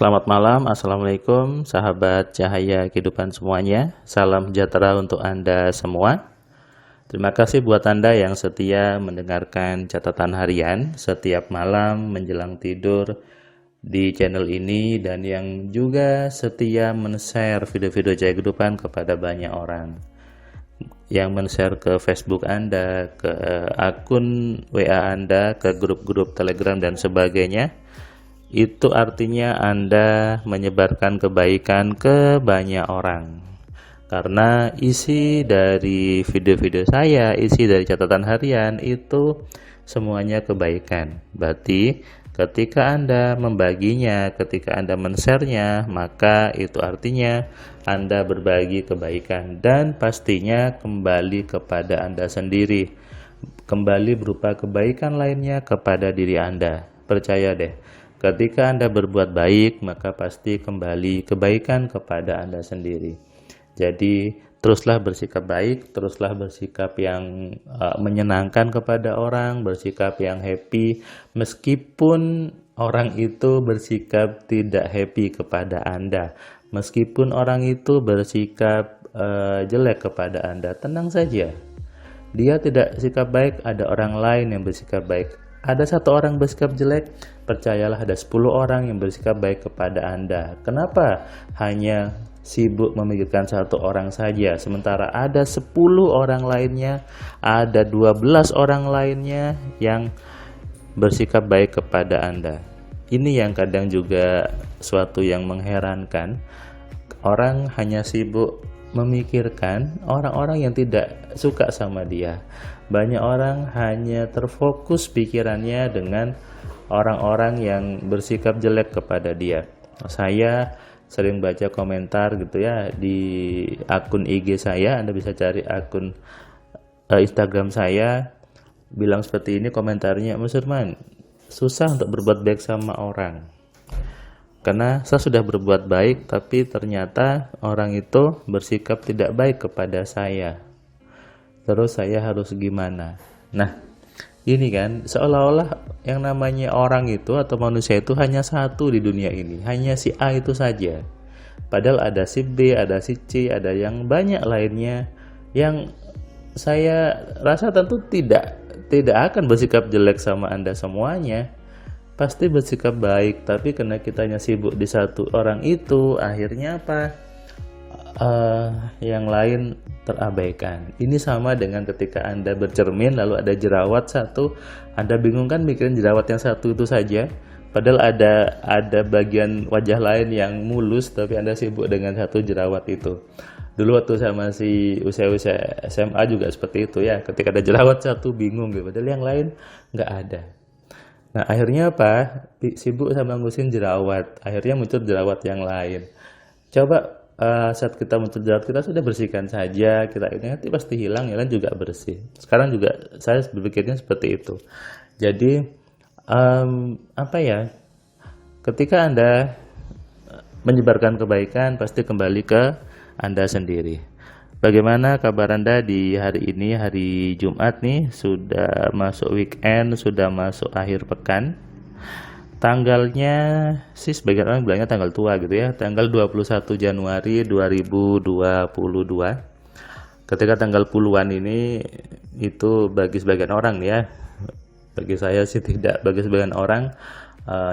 Selamat malam, Assalamualaikum sahabat cahaya kehidupan semuanya. Salam sejahtera untuk Anda semua. Terima kasih buat Anda yang setia mendengarkan catatan harian setiap malam menjelang tidur di channel ini, dan yang juga setia men-share video-video cahaya kehidupan kepada banyak orang. Yang men-share ke Facebook Anda, ke akun WA Anda, ke grup-grup Telegram dan sebagainya. Itu artinya Anda menyebarkan kebaikan ke banyak orang. Karena isi dari video-video saya, isi dari catatan harian itu semuanya kebaikan. Berarti ketika Anda membaginya, ketika Anda men-share-nya, maka itu artinya Anda berbagi kebaikan, dan pastinya kembali kepada Anda sendiri. Kembali berupa kebaikan lainnya kepada diri Anda. Percaya deh, ketika Anda berbuat baik, maka pasti kembali kebaikan kepada Anda sendiri. Jadi, teruslah bersikap baik, teruslah bersikap yang menyenangkan kepada orang, bersikap yang happy, meskipun orang itu bersikap tidak happy kepada Anda, meskipun orang itu bersikap jelek kepada Anda, tenang saja. Dia tidak sikap baik, ada orang lain yang bersikap baik. Ada satu orang bersikap jelek, percayalah ada 10 orang yang bersikap baik kepada Anda. Kenapa hanya sibuk memikirkan satu orang saja, sementara ada 10 orang lainnya, ada 12 orang lainnya yang bersikap baik kepada Anda? Ini yang kadang juga suatu yang mengherankan. Orang hanya sibuk memikirkan orang-orang yang tidak suka sama dia. Banyak orang hanya terfokus pikirannya dengan orang-orang yang bersikap jelek kepada dia. Saya sering baca komentar gitu ya di akun IG saya. Anda bisa cari akun Instagram saya, bilang seperti ini komentarnya, "Mas Firman, susah untuk berbuat baik sama orang. Karena saya sudah berbuat baik, tapi ternyata orang itu bersikap tidak baik kepada saya. Terus saya harus gimana?" Nah, ini kan seolah-olah yang namanya orang itu atau manusia itu hanya satu di dunia ini, hanya si A itu saja. Padahal ada si B, ada si C, ada yang banyak lainnya yang saya rasa tentu tidak akan bersikap jelek sama Anda semuanya. Pasti bersikap baik, tapi karena kitanya sibuk di satu orang itu, akhirnya apa? Yang lain terabaikan. Ini sama dengan ketika Anda bercermin lalu ada jerawat satu, Anda bingung kan mikirin jerawat yang satu itu saja, padahal ada bagian wajah lain yang mulus, tapi Anda sibuk dengan satu jerawat itu. Dulu waktu saya masih usia SMA juga seperti itu ya, ketika ada jerawat satu bingung gitu, padahal yang lain nggak ada. Nah, akhirnya apa? Sibuk sama ngurusin jerawat, akhirnya muncul jerawat yang lain. Coba saat kita muncul jerawat, kita sudah bersihkan saja, kita ini nanti pasti hilang, yang lain juga bersih. Sekarang juga saya berpikirnya seperti itu. Jadi apa ya? Ketika Anda menyebarkan kebaikan, pasti kembali ke Anda sendiri. Bagaimana kabar Anda di hari ini, hari Jumat nih, sudah masuk weekend, sudah masuk akhir pekan. Tanggalnya sih sebagian orang bilangnya tanggal tua gitu ya, tanggal 21 Januari 2022. Ketika tanggal puluhan ini, itu bagi sebagian orang ya, bagi saya sih tidak, bagi sebagian orang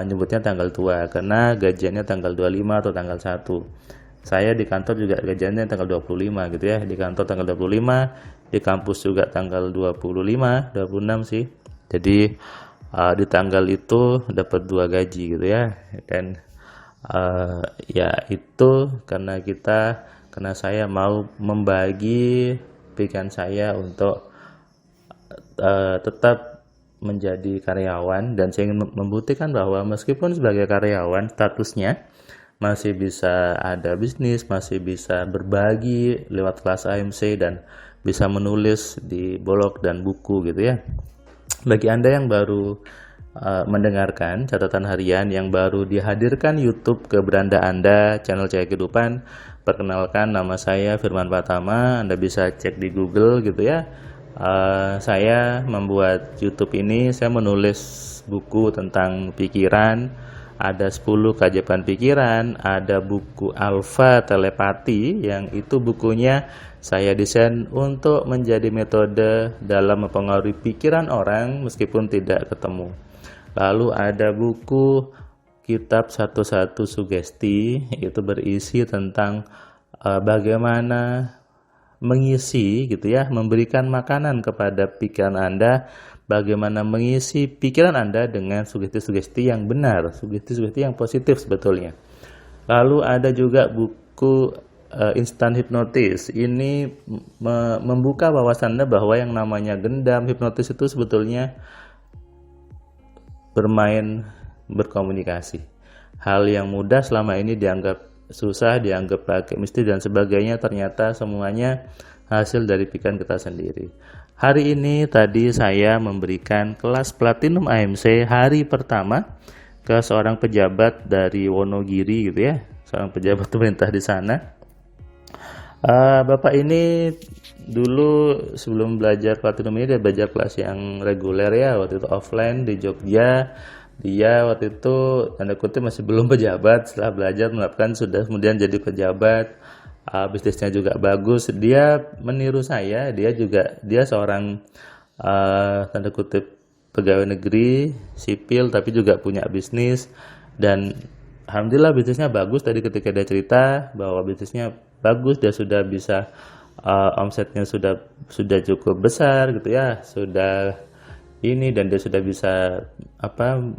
nyebutnya tanggal tua karena gajiannya tanggal 25 atau tanggal 1. Saya di kantor juga gajiannya tanggal 25 gitu ya, di kantor tanggal 25, di kampus juga tanggal 25, 26 sih. Jadi di tanggal itu dapat 2 gaji gitu ya. Dan ya itu karena saya mau membagi pikiran saya untuk tetap menjadi karyawan, dan saya ingin membuktikan bahwa meskipun sebagai karyawan statusnya masih bisa ada bisnis, masih bisa berbagi lewat kelas AMC, dan bisa menulis di blog dan buku gitu ya. Bagi Anda yang baru mendengarkan catatan harian, yang baru dihadirkan YouTube ke beranda Anda, channel Cahaya Kehidupan, perkenalkan, nama saya Firman Pratama. Anda bisa cek di Google gitu ya. Saya membuat YouTube ini, saya menulis buku tentang pikiran, ada 10 keajaiban pikiran, ada buku Alpha Telepati yang itu bukunya saya desain untuk menjadi metode dalam mempengaruhi pikiran orang meskipun tidak ketemu. Lalu ada buku Kitab 11 Sugesti, itu berisi tentang bagaimana mengisi gitu ya, memberikan makanan kepada pikiran Anda, bagaimana mengisi pikiran Anda dengan sugesti-sugesti yang benar, sugesti-sugesti yang positif sebetulnya. Lalu ada juga buku Instant Hypnosis. Ini membuka wawasan Anda bahwa yang namanya gendam, hipnotis itu sebetulnya bermain berkomunikasi. Hal yang mudah selama ini dianggap susah, dianggap pakai mistis dan sebagainya, ternyata semuanya hasil dari pikiran kita sendiri. Hari ini tadi saya memberikan kelas Platinum AMC hari pertama ke seorang pejabat dari Wonogiri gitu ya, seorang pejabat pemerintah di sana. Bapak ini dulu sebelum belajar Platinum ini dia belajar kelas yang reguler ya, waktu itu offline di Jogja. Dia waktu itu tanda kutip masih belum pejabat, setelah belajar menerapkan sudah kemudian jadi pejabat. Bisnisnya juga bagus. Dia meniru saya, dia seorang tanda kutip pegawai negeri sipil tapi juga punya bisnis, dan alhamdulillah bisnisnya bagus. Tadi ketika dia cerita bahwa bisnisnya bagus, dia sudah bisa omsetnya sudah cukup besar gitu ya, sudah ini, dan dia sudah bisa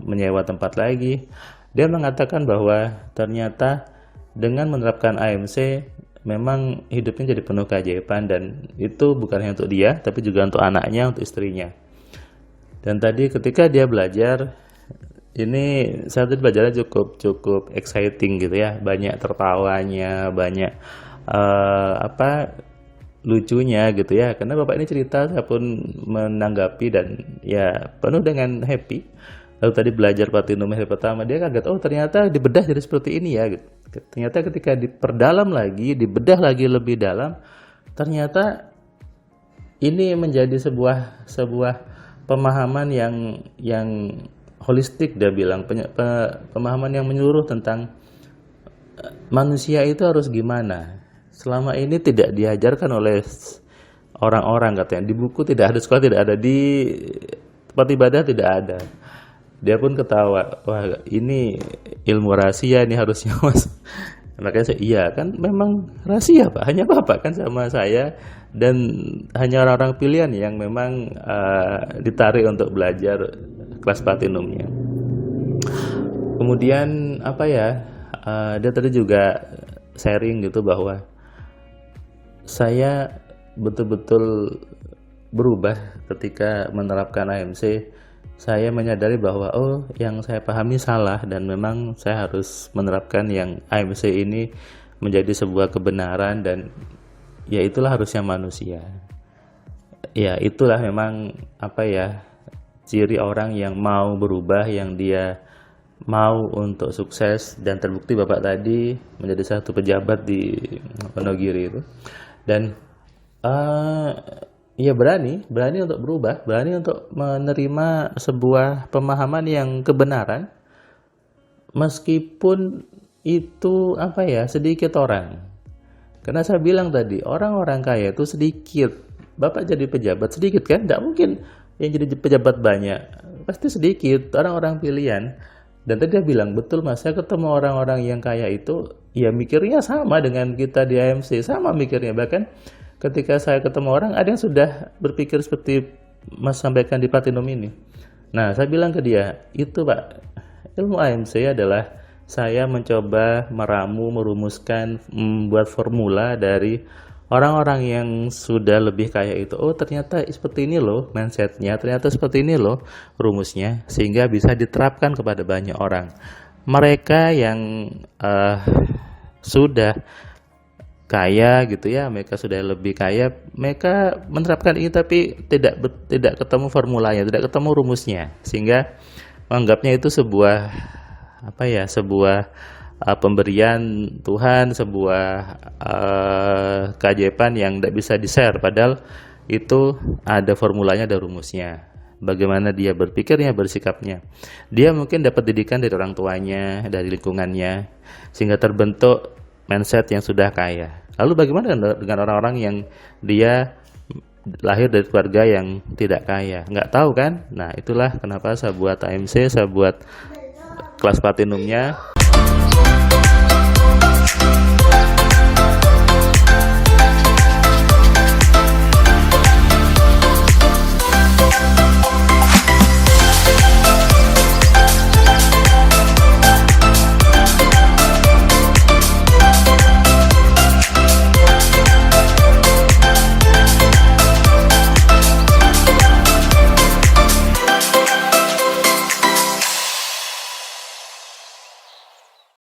menyewa tempat lagi. Dia mengatakan bahwa ternyata dengan menerapkan AMC memang hidupnya jadi penuh keajaiban, dan itu bukan hanya untuk dia tapi juga untuk anaknya, untuk istrinya. Dan tadi ketika dia belajar ini, saya tadi belajarnya cukup exciting gitu ya, banyak tertawanya, banyak lucunya gitu ya, karena bapak ini cerita saya pun menanggapi dan ya penuh dengan happy. Lalu tadi belajar Platinum hari pertama dia kaget, oh ternyata dibedah jadi seperti ini ya gitu. Ternyata ketika diperdalam lagi, dibedah lagi lebih dalam, ternyata ini menjadi sebuah pemahaman yang holistik. Dia bilang pemahaman yang menyeluruh tentang manusia itu harus gimana. Selama ini tidak diajarkan oleh orang-orang katanya. Di buku tidak ada, sekolah tidak ada, di tempat ibadah tidak ada. Dia pun ketawa, wah ini ilmu rahasia ini harusnya mas. Makanya saya, iya kan memang rahasia pak, hanya bapak kan sama saya dan hanya orang-orang pilihan yang memang ditarik untuk belajar kelas platinumnya. Kemudian dia tadi juga sharing gitu bahwa saya betul-betul berubah ketika menerapkan AMC. Saya menyadari bahwa yang saya pahami salah dan memang saya harus menerapkan yang AMC ini menjadi sebuah kebenaran, dan ya itulah harusnya manusia. Ya itulah memang ciri orang yang mau berubah, yang dia mau untuk sukses, dan terbukti bapak tadi menjadi satu pejabat di Wonogiri itu. Dan ya berani untuk berubah, berani untuk menerima sebuah pemahaman yang kebenaran meskipun itu sedikit orang. Karena saya bilang tadi orang-orang kaya itu sedikit. Bapak jadi pejabat sedikit kan? Tidak mungkin yang jadi pejabat banyak, pasti sedikit orang-orang pilihan. Dan tadi dia bilang betul mas, saya ketemu orang-orang yang kaya itu ya mikirnya sama dengan kita di AMC, sama mikirnya. Bahkan ketika saya ketemu orang, ada yang sudah berpikir seperti mas sampaikan di Platinum ini. Nah saya bilang ke dia, itu pak, ilmu AMC adalah saya mencoba merumuskan, membuat formula dari orang-orang yang sudah lebih kaya itu. Oh ternyata seperti ini loh mindsetnya, ternyata seperti ini loh rumusnya, sehingga bisa diterapkan kepada banyak orang. Mereka yang sudah kaya gitu ya, mereka sudah lebih kaya, mereka menerapkan ini tapi tidak ketemu formulanya, tidak ketemu rumusnya, sehingga menganggapnya itu sebuah pemberian Tuhan, sebuah keajaiban yang tidak bisa di-share, padahal itu ada formulanya, ada rumusnya. bagaimana dia berpikirnya, bersikapnya. Dia mungkin dapat didikan dari orang tuanya, dari lingkungannya, sehingga terbentuk mindset yang sudah kaya. Lalu bagaimana dengan orang-orang yang dia lahir dari keluarga yang tidak kaya? Nggak tahu kan? Nah, itulah kenapa saya buat AMC, saya buat kelas platinumnya.